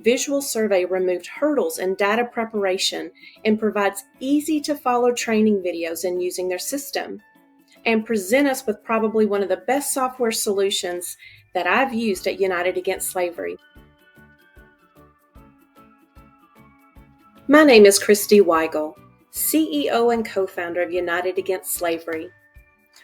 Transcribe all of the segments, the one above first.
VizualSurvey removed hurdles in data preparation and provides easy-to-follow training videos in using their system, and present us with probably one of the best software solutions that I've used at United Against Slavery. My name is Christy Weigel, CEO and co-founder of United Against Slavery.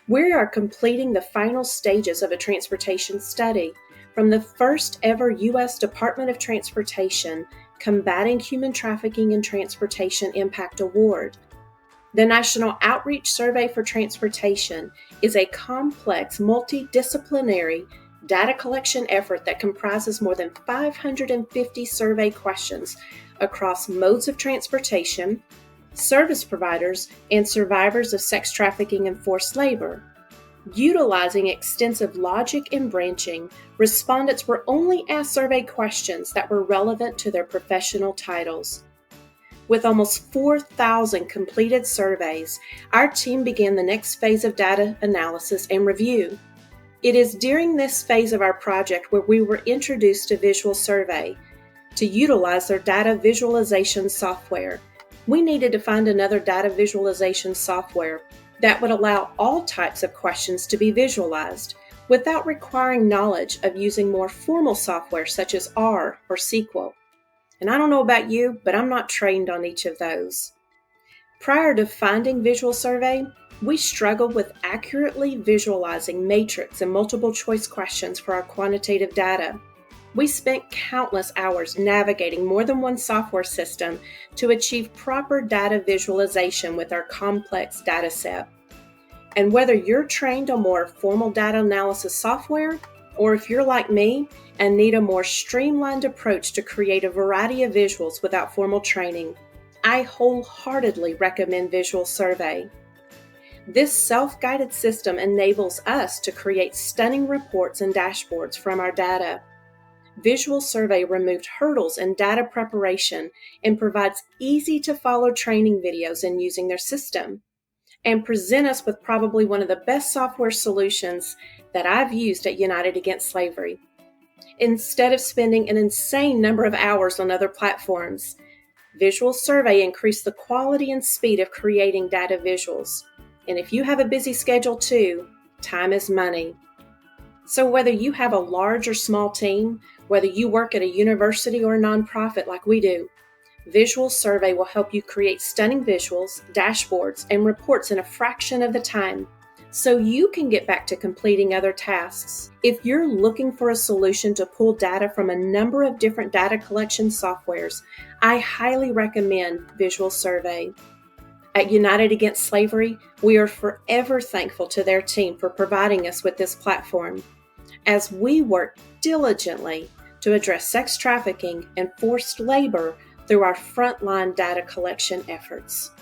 We are completing the final stages of a transportation study from the first ever U.S. Department of Transportation Combating Human Trafficking in Transportation Impact Award. The National Outreach Survey for Transportation is a complex, multidisciplinary data collection effort that comprises more than 550 survey questions across modes of transportation, service providers, and survivors of sex trafficking and forced labor. Utilizing extensive logic and branching, respondents were only asked survey questions that were relevant to their professional titles. With almost 4,000 completed surveys, our team began the next phase of data analysis and review. It is during this phase of our project where we were introduced to VizualSurvey to utilize their data visualization software. We needed to find another data visualization software that would allow all types of questions to be visualized without requiring knowledge of using more formal software such as R or SQL. And I don't know about you, but I'm not trained on each of those. Prior to finding VizualSurvey, we struggled with accurately visualizing matrix and multiple choice questions for our quantitative data. We spent countless hours navigating more than one software system to achieve proper data visualization with our complex data set. And whether you're trained on more formal data analysis software, or if you're like me and need a more streamlined approach to create a variety of visuals without formal training, I wholeheartedly recommend VizualSurvey. This self-guided system enables us to create stunning reports and dashboards from our data. VizualSurvey removed hurdles in data preparation and provides easy-to-follow training videos in using their system, and present us with probably one of the best software solutions that I've used at United Against Slavery. Instead of spending an insane number of hours on other platforms, VizualSurvey increased the quality and speed of creating data visuals. And if you have a busy schedule too, time is money. So whether you have a large or small team, whether you work at a university or a nonprofit like we do, VizualSurvey will help you create stunning visuals, dashboards, and reports in a fraction of the time, so you can get back to completing other tasks. If you're looking for a solution to pull data from a number of different data collection softwares, I highly recommend VizualSurvey. At United Against Slavery, we are forever thankful to their team for providing us with this platform, as we work diligently to address sex trafficking and forced labor through our frontline data collection efforts.